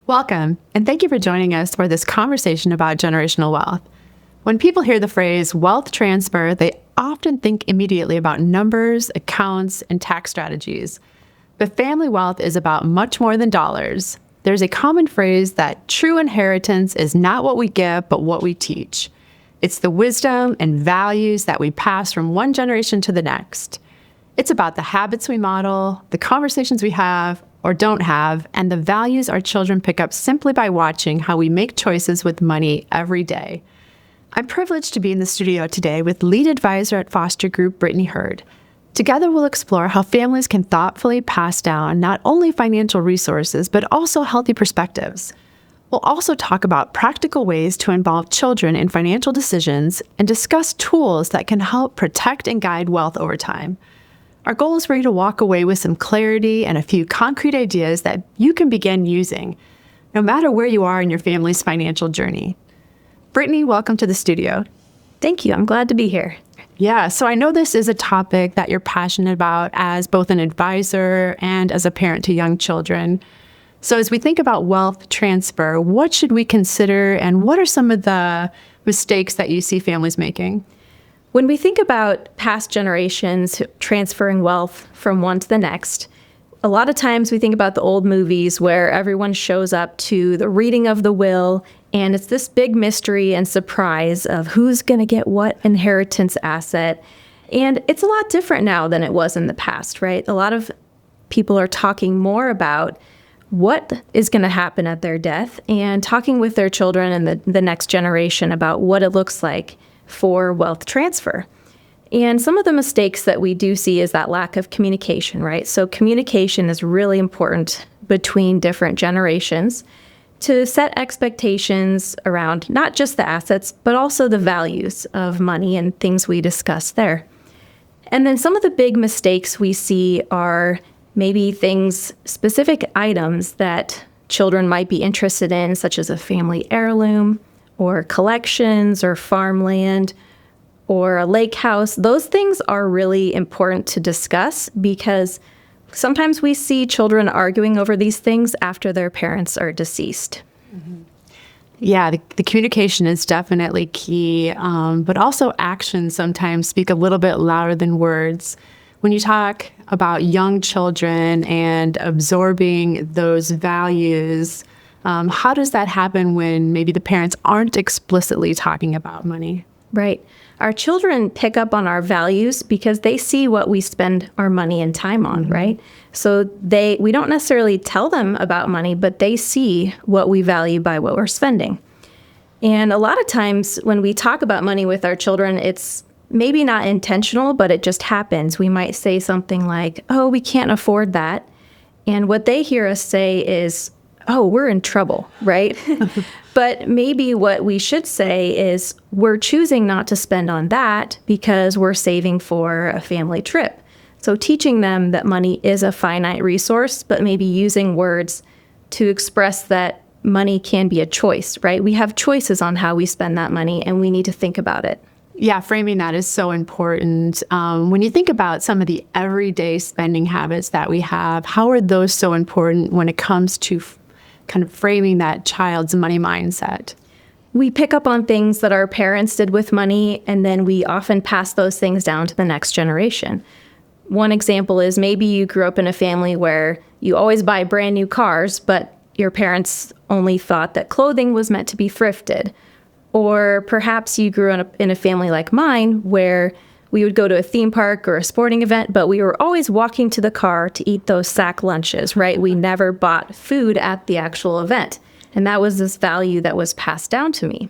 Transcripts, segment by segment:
Welcome, and thank you for joining us for this conversation about generational wealth. When people hear the phrase wealth transfer, they often think immediately about numbers, accounts, and tax strategies. But family wealth is about much more than dollars. There's a common phrase that true inheritance is not what we give, but what we teach. It's the wisdom and values that we pass from one generation to the next. It's about the habits we model, the conversations we have or don't have, and the values our children pick up simply by watching how we make choices with money every day. I'm privileged to be in the studio today with lead advisor at Foster Group, Brittany Hurd. Together, we'll explore how families can thoughtfully pass down not only financial resources, but also healthy perspectives. We'll also talk about practical ways to involve children in financial decisions and discuss tools that can help protect and guide wealth over time. Our goal is for you to walk away with some clarity and a few concrete ideas that you can begin using, no matter where you are in your family's financial journey. Brittany, welcome to the studio. Thank you. I'm glad to be here. Yeah, so I know this is a topic that you're passionate about as both an advisor and as a parent to young children. So as we think about wealth transfer, what should we consider and what are some of the mistakes that you see families making? When we think about past generations transferring wealth from one to the next, a lot of times we think about the old movies where everyone shows up to the reading of the will, and it's this big mystery and surprise of who's going to get what inheritance asset. And it's a lot different now than it was in the past, right? A lot of people are talking more about what is going to happen at their death and talking with their children and the next generation about what it looks like for wealth transfer. And some of the mistakes that we do see is that lack of communication, right? So communication is really important between different generations to set expectations around not just the assets, but also the values of money and things we discuss there. And then some of the big mistakes we see are maybe things, specific items that children might be interested in, such as a family heirloom, or collections, or farmland, or a lake house. Those things are really important to discuss because sometimes we see children arguing over these things after their parents are deceased. Mm-hmm. Yeah, the communication is definitely key, but also actions sometimes speak a little bit louder than words. When you talk about young children and absorbing those values, how does that happen when maybe the parents aren't explicitly talking about money? Right. Our children pick up on our values because they see what we spend our money and time on, mm-hmm. right? So we don't necessarily tell them about money, but they see what we value by what we're spending. And a lot of times when we talk about money with our children, it's maybe not intentional, but it just happens. We might say something like, "Oh, we can't afford that." And what they hear us say is, "Oh, we're in trouble," right? But maybe what we should say is we're choosing not to spend on that because we're saving for a family trip. So teaching them that money is a finite resource, but maybe using words to express that money can be a choice, right? We have choices on how we spend that money, and we need to think about it. Yeah, framing that is so important. When you think about some of the everyday spending habits that we have, how are those so important when it comes to kind of framing that child's money mindset? We pick up on things that our parents did with money, and then we often pass those things down to the next generation. One example is maybe you grew up in a family where you always buy brand new cars, but your parents only thought that clothing was meant to be thrifted. Or perhaps you grew up in a family like mine where we would go to a theme park or a sporting event, but we were always walking to the car to eat those sack lunches, right? We never bought food at the actual event. And that was this value that was passed down to me.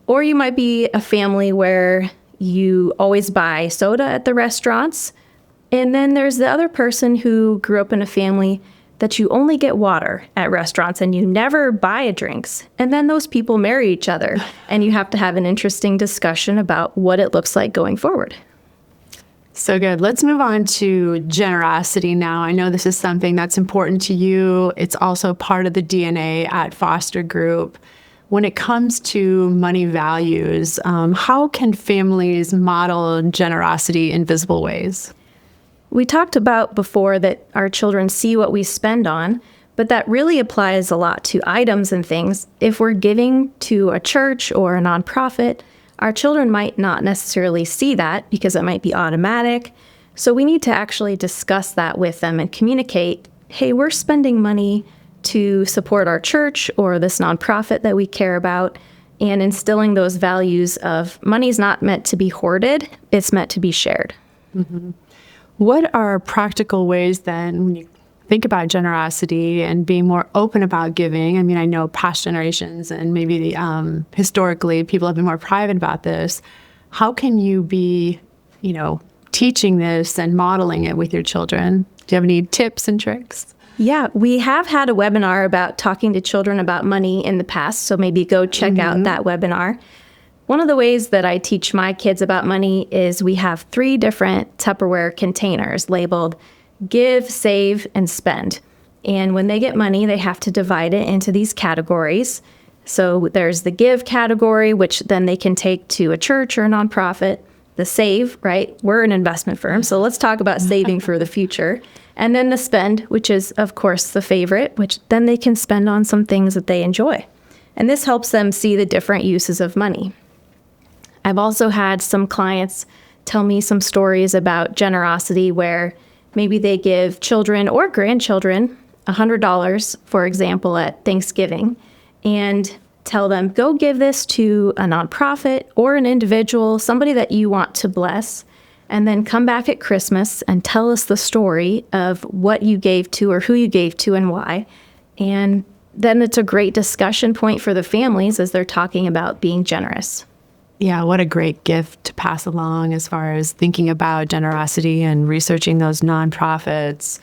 Or you might be a family where you always buy soda at the restaurants. And then there's the other person who grew up in a family that you only get water at restaurants and you never buy drinks. And then those people marry each other and you have to have an interesting discussion about what it looks like going forward. So good. Let's move on to generosity now. I know this is something that's important to you. It's also part of the DNA at Foster Group. When it comes to money values, how can families model generosity in visible ways? We talked about before that our children see what we spend on, But that really applies a lot to items and things. If we're giving to a church or a nonprofit, our children might not necessarily see that because it might be automatic. So we need to actually discuss that with them and communicate, hey, we're spending money to support our church or this nonprofit that we care about, and instilling those values of money's not meant to be hoarded, it's meant to be shared. What are practical ways then when you think about generosity and being more open about giving? I mean, I know past generations and maybe historically people have been more private about this. How can you be, teaching this and modeling it with your children? Do you have any tips and tricks? Yeah, we have had a webinar about talking to children about money in the past, so maybe go check out that webinar. One of the ways that I teach my kids about money is we have 3 different Tupperware containers labeled give, save, and spend. And when they get money, they have to divide it into these categories. So there's the give category, which then they can take to a church or a nonprofit. The save, right? We're an investment firm, so let's talk about saving for the future. And then the spend, which is, of course, the favorite, which then they can spend on some things that they enjoy. And this helps them see the different uses of money. I've also had some clients tell me some stories about generosity where maybe they give children or grandchildren $100, for example, at Thanksgiving, and tell them, go give this to a nonprofit or an individual, somebody that you want to bless, and then come back at Christmas and tell us the story of what you gave to or who you gave to and why. And then it's a great discussion point for the families as they're talking about being generous. Yeah, what a great gift to pass along as far as thinking about generosity and researching those nonprofits.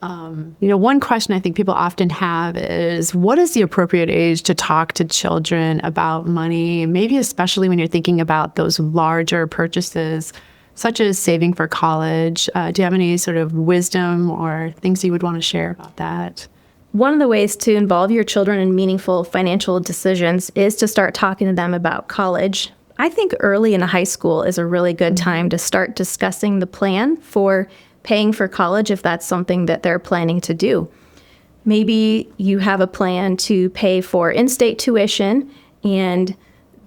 One question I think people often have is, what is the appropriate age to talk to children about money? Maybe especially when you're thinking about those larger purchases, such as saving for college. Do you have any sort of wisdom or things you would want to share about that? One of the ways to involve your children in meaningful financial decisions is to start talking to them about college. I think early in high school is a really good time to start discussing the plan for paying for college if that's something that they're planning to do. Maybe you have a plan to pay for in-state tuition and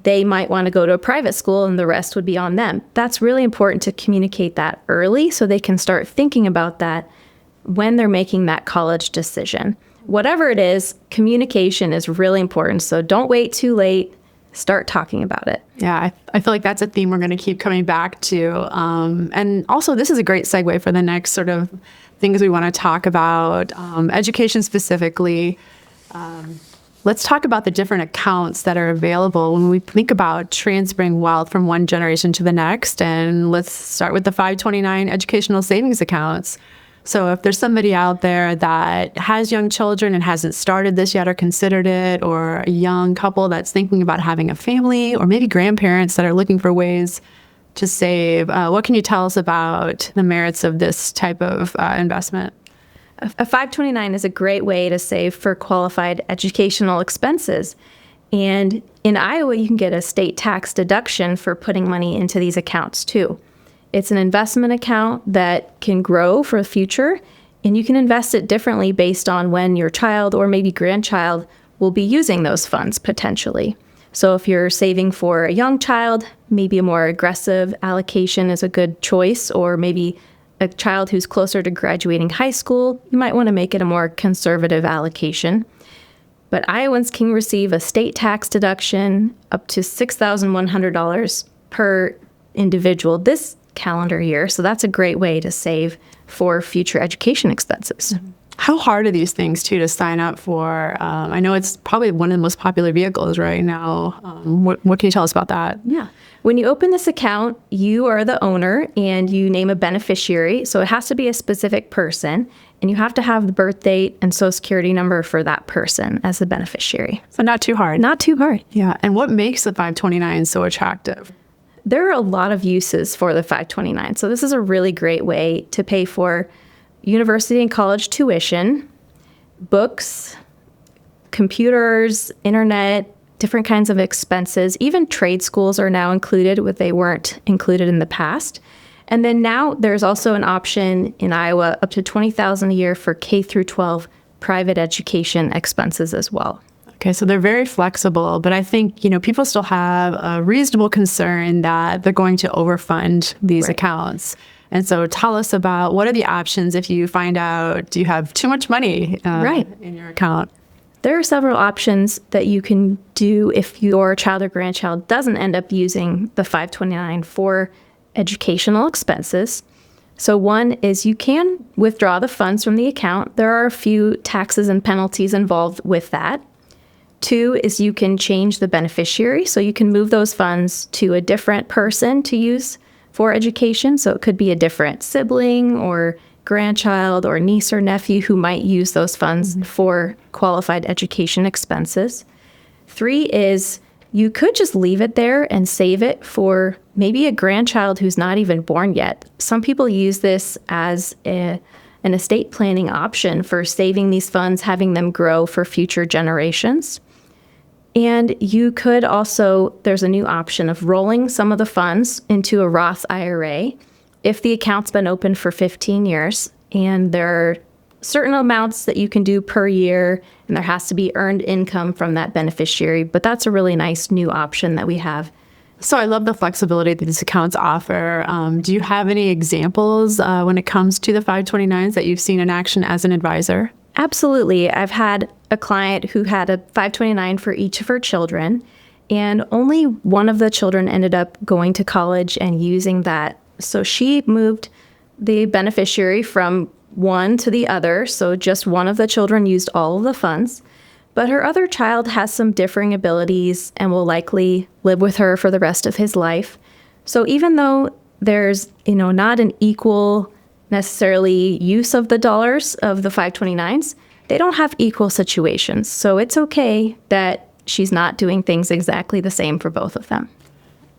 they might want to go to a private school and the rest would be on them. That's really important to communicate that early so they can start thinking about that when they're making that college decision. Whatever it is, communication is really important. So don't wait too late. Start talking about it. Yeah, I feel like that's a theme we're going to keep coming back to. And also, this is a great segue for the next sort of things we want to talk about, education specifically. Let's talk about the different accounts that are available when we think about transferring wealth from one generation to the next. And let's start with the 529 educational savings accounts. So if there's somebody out there that has young children and hasn't started this yet or considered it, or a young couple that's thinking about having a family, or maybe grandparents that are looking for ways to save, what can you tell us about the merits of this type of investment? A 529 is a great way to save for qualified educational expenses. And in Iowa, you can get a state tax deduction for putting money into these accounts too. It's an investment account that can grow for the future, and you can invest it differently based on when your child or maybe grandchild will be using those funds potentially. So if you're saving for a young child, maybe a more aggressive allocation is a good choice, or maybe a child who's closer to graduating high school, you might want to make it a more conservative allocation. But Iowans can receive a state tax deduction up to $6,100 per individual this calendar year. So that's a great way to save for future education expenses. How hard are these things, too, to sign up for? I know it's probably one of the most popular vehicles right now. What can you tell us about that? Yeah. When you open this account, you are the owner and you name a beneficiary. So it has to be a specific person, and you have to have the birth date and social security number for that person as the beneficiary. So not too hard. Not too hard. Yeah. And what makes the 529 so attractive? There are a lot of uses for the 529. So this is a really great way to pay for university and college tuition, books, computers, internet, different kinds of expenses. Even trade schools are now included, what they weren't included in the past. And then now there's also an option in Iowa up to $20,000 a year for K through 12 private education expenses as well. Okay, so they're very flexible, but I think, people still have a reasonable concern that they're going to overfund these accounts. And so tell us about what are the options if you find out you have too much money in your account? There are several options that you can do if your child or grandchild doesn't end up using the 529 for educational expenses. So one is you can withdraw the funds from the account. There are a few taxes and penalties involved with that. Two is you can change the beneficiary. So you can move those funds to a different person to use for education. So it could be a different sibling or grandchild or niece or nephew who might use those funds for qualified education expenses. Three is you could just leave it there and save it for maybe a grandchild who's not even born yet. Some people use this as an estate planning option for saving these funds, having them grow for future generations. And you could also, there's a new option of rolling some of the funds into a Roth IRA if the account's been open for 15 years. And there are certain amounts that you can do per year, and there has to be earned income from that beneficiary. But that's a really nice new option that we have. So I love the flexibility that these accounts offer. Do you have any examples when it comes to the 529s that you've seen in action as an advisor? Absolutely. I've had a client who had a 529 for each of her children, and only one of the children ended up going to college and using that. So she moved the beneficiary from one to the other. So just one of the children used all of the funds. But her other child has some differing abilities and will likely live with her for the rest of his life. So even though there's, not an equal necessarily use of the dollars of the 529s, they don't have equal situations. So it's okay that she's not doing things exactly the same for both of them.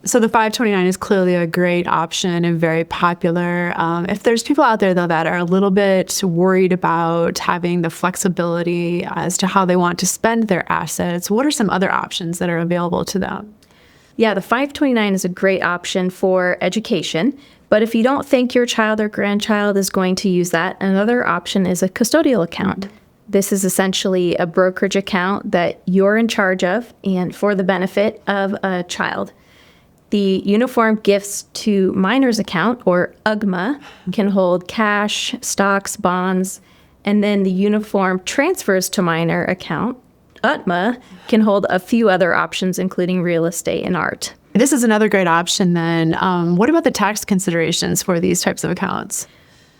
So the 529 is clearly a great option and very popular. If there's people out there, though, that are a little bit worried about having the flexibility as to how they want to spend their assets, what are some other options that are available to them? Yeah, the 529 is a great option for education. But if you don't think your child or grandchild is going to use that, another option is a custodial account. This is essentially a brokerage account that you're in charge of and for the benefit of a child. The Uniform Gifts to Minors account, or UGMA, can hold cash, stocks, bonds, and then the Uniform Transfers to Minor account, UTMA, can hold a few other options, including real estate and art. This is another great option then. What about the tax considerations for these types of accounts?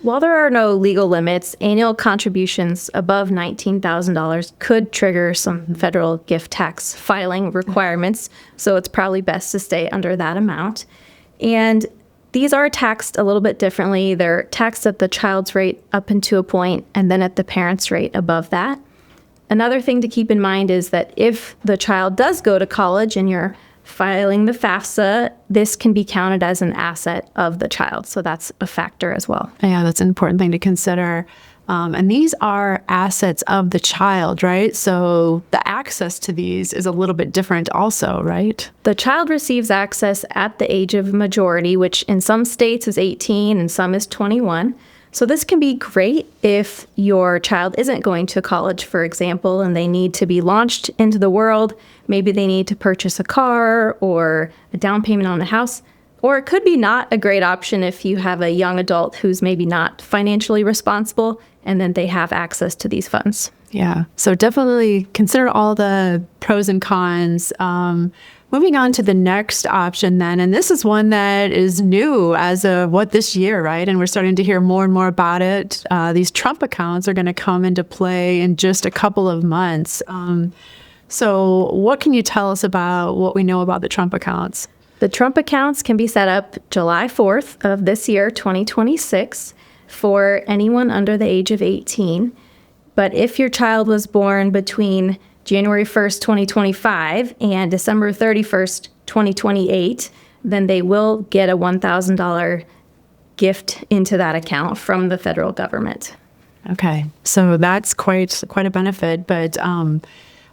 While there are no legal limits, annual contributions above $19,000 could trigger some federal gift tax filing requirements, so it's probably best to stay under that amount. And these are taxed a little bit differently. They're taxed at the child's rate up into a point and then at the parent's rate above that. Another thing to keep in mind is that if the child does go to college and you're filing the FAFSA, this can be counted as an asset of the child. So that's a factor as well. Yeah, that's an important thing to consider. And these are assets of the child, right? So the access to these is a little bit different also, right? The child receives access at the age of majority, which in some states is 18 and some is 21. So this can be great if your child isn't going to college, for example, and they need to be launched into the world. Maybe they need to purchase a car or a down payment on a house. Or it could be not a great option if you have a young adult who's maybe not financially responsible and then they have access to these funds. Yeah, so definitely consider all the pros and cons. Moving on to the next option then, and this is one that is new as of this year, right? And we're starting to hear more and more about it. These Trump accounts are going to come into play in just a couple of months. So what can you tell us about what we know about the Trump accounts? The Trump accounts can be set up July 4th of this year, 2026, for anyone under the age of 18. But if your child was born between January 1st, 2025 and December 31st, 2028, then they will get a $1,000 gift into that account from the federal government. Okay, so that's quite a benefit. But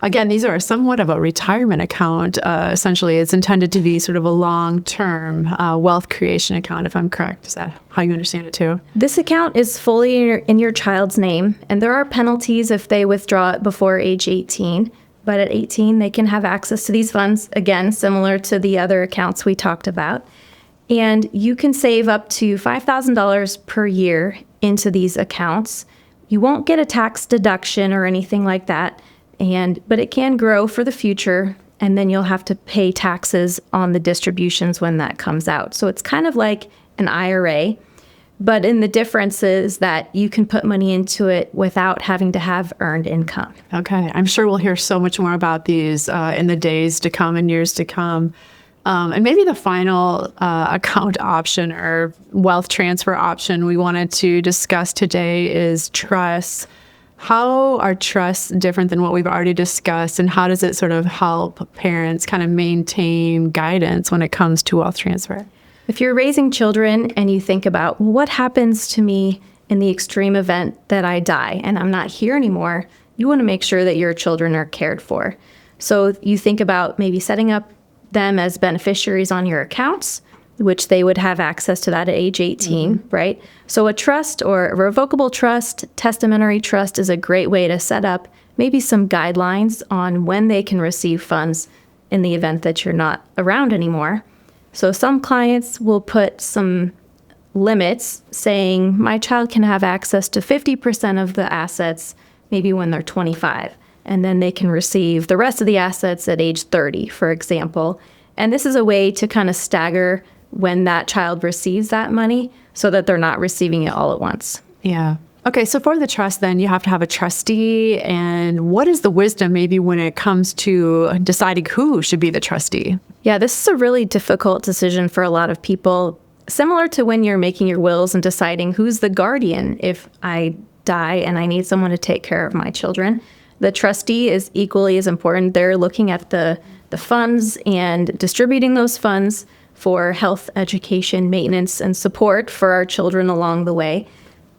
again, these are somewhat of a retirement account. Essentially, it's intended to be sort of a long-term wealth creation account, if I'm correct. Is that how you understand it too? This account is fully in your child's name, and there are penalties if they withdraw it before age 18. But at 18, they can have access to these funds, again, similar to the other accounts we talked about. And you can save up to $5,000 per year into these accounts. You won't get a tax deduction or anything like that, but it can grow for the future, and then you'll have to pay taxes on the distributions when that comes out. So it's kind of like an IRA, but in the difference is that you can put money into it without having to have earned income. Okay. I'm sure we'll hear so much more about these in the days to come and years to come. And maybe the final account option or wealth transfer option we wanted to discuss today is trusts. How are trusts different than what we've already discussed, and how does it sort of help parents kind of maintain guidance when it comes to wealth transfer? If you're raising children and you think about, well, what happens to me in the extreme event that I die and I'm not here anymore, you want to make sure that your children are cared for. So you think about maybe setting up them as beneficiaries on your accounts, which they would have access to that at age 18, right? So a trust or a revocable trust, testamentary trust is a great way to set up maybe some guidelines on when they can receive funds in the event that you're not around anymore. So some clients will put some limits saying my child can have access to 50% of the assets maybe when they're 25. And then they can receive the rest of the assets at age 30, for example. And this is a way to kind of stagger when that child receives that money so that they're not receiving it all at once. Yeah. Okay, so for the trust, then you have to have a trustee. And what is the wisdom maybe when it comes to deciding who should be the trustee? Yeah, this is a really difficult decision for a lot of people, similar to when you're making your wills and deciding who's the guardian if I die and I need someone to take care of my children. The trustee is equally as important. They're looking at the funds and distributing those funds for health, education, maintenance, and support for our children along the way.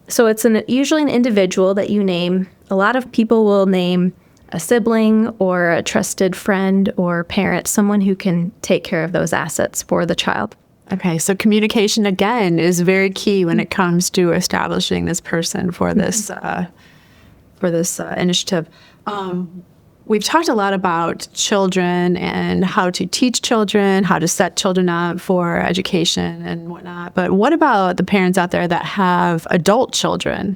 So it's usually an individual that you name. A lot of people will name a sibling or a trusted friend or parent, someone who can take care of those assets for the child. Okay, so communication, again, is very key when it comes to establishing this person for this initiative. We've talked a lot about children and how to teach children, how to set children up for education and whatnot. But what about the parents out there that have adult children?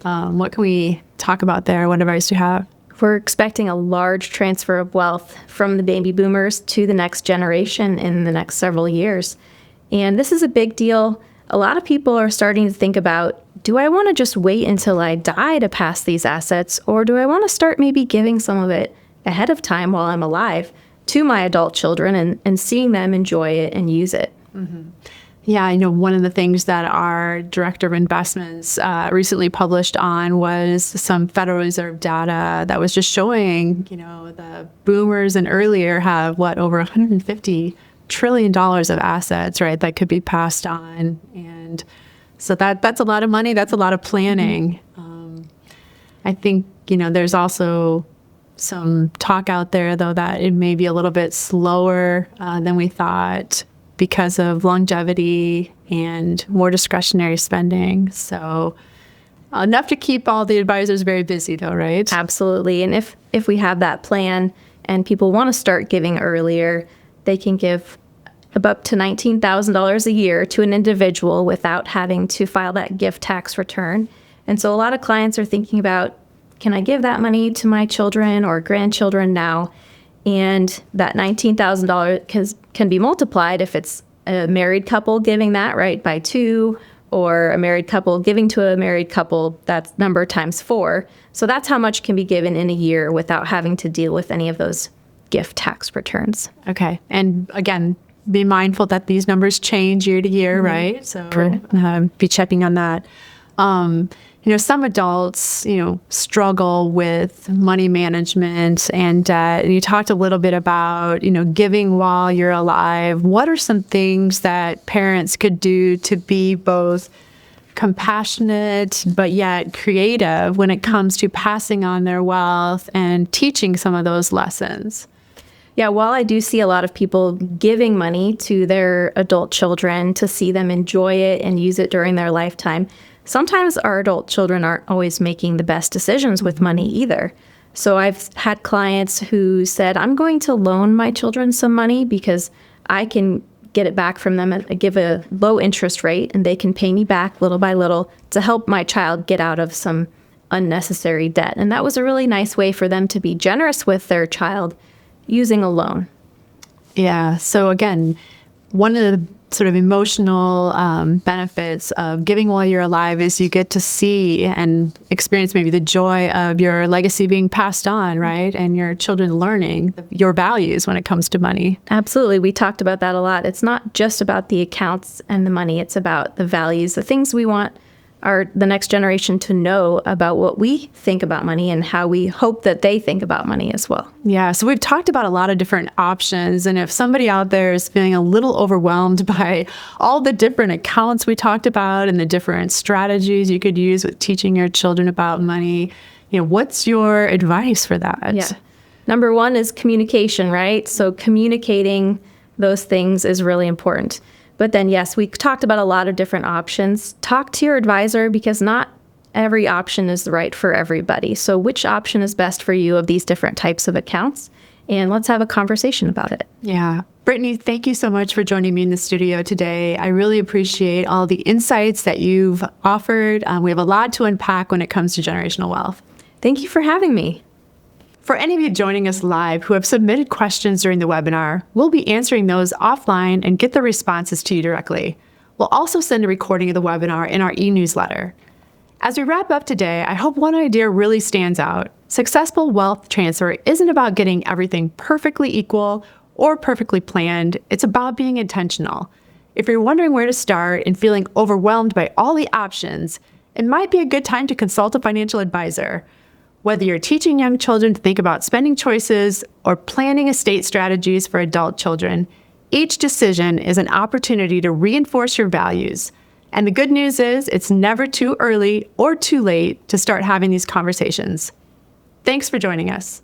What can we talk about there? What advice do you have? We're expecting a large transfer of wealth from the baby boomers to the next generation in the next several years. And this is a big deal. A lot of people are starting to think about, do I want to just wait until I die to pass these assets, or do I want to start maybe giving some of it ahead of time while I'm alive to my adult children and seeing them enjoy it and use it? Mm-hmm. Yeah, I know one of the things that our director of investments recently published on was some Federal Reserve data that was just showing, the boomers and earlier have over $150 trillion of assets, right, that could be passed on. And so that's a lot of money. That's a lot of planning. I think, there's also some talk out there, though, that it may be a little bit slower than we thought because of longevity and more discretionary spending. So enough to keep all the advisors very busy, though, right? Absolutely. And if we have that plan and people want to start giving earlier, they can give up to $19,000 a year to an individual without having to file that gift tax return. And so a lot of clients are thinking about, can I give that money to my children or grandchildren now? And that $19,000 can be multiplied if it's a married couple giving that, right, by 2, or a married couple giving to a married couple, that's number times 4. So that's how much can be given in a year without having to deal with any of those gift tax returns. Okay. And again, be mindful that these numbers change year to year, right? So be checking on that. Some adults, struggle with money management and debt. And you talked a little bit about, giving while you're alive. What are some things that parents could do to be both compassionate, but yet creative when it comes to passing on their wealth and teaching some of those lessons. Yeah, while I do see a lot of people giving money to their adult children to see them enjoy it and use it during their lifetime, sometimes our adult children aren't always making the best decisions with money either. So I've had clients who said, I'm going to loan my children some money because I can get it back from them and give a low interest rate, and they can pay me back little by little to help my child get out of some unnecessary debt. And that was a really nice way for them to be generous with their child using a loan. Yeah. So again, one of the sort of emotional benefits of giving while you're alive is you get to see and experience maybe the joy of your legacy being passed on, right? And your children learning your values when it comes to money. Absolutely. We talked about that a lot. It's not just about the accounts and the money. It's about the values, the things we want the next generation to know about what we think about money and how we hope that they think about money as well. Yeah, so we've talked about a lot of different options. And if somebody out there is feeling a little overwhelmed by all the different accounts we talked about and the different strategies you could use with teaching your children about money, what's your advice for that? Yeah. Number one is communication, right? So communicating those things is really important. But then, yes, we talked about a lot of different options. Talk to your advisor because not every option is right for everybody. So which option is best for you of these different types of accounts? And let's have a conversation about it. Yeah. Brittany, thank you so much for joining me in the studio today. I really appreciate all the insights that you've offered. We have a lot to unpack when it comes to generational wealth. Thank you for having me. For any of you joining us live who have submitted questions during the webinar, we'll be answering those offline and get the responses to you directly. We'll also send a recording of the webinar in our e-newsletter. As we wrap up today, I hope one idea really stands out. Successful wealth transfer isn't about getting everything perfectly equal or perfectly planned. It's about being intentional. If you're wondering where to start and feeling overwhelmed by all the options, it might be a good time to consult a financial advisor. Whether you're teaching young children to think about spending choices or planning estate strategies for adult children, each decision is an opportunity to reinforce your values. And the good news is it's never too early or too late to start having these conversations. Thanks for joining us.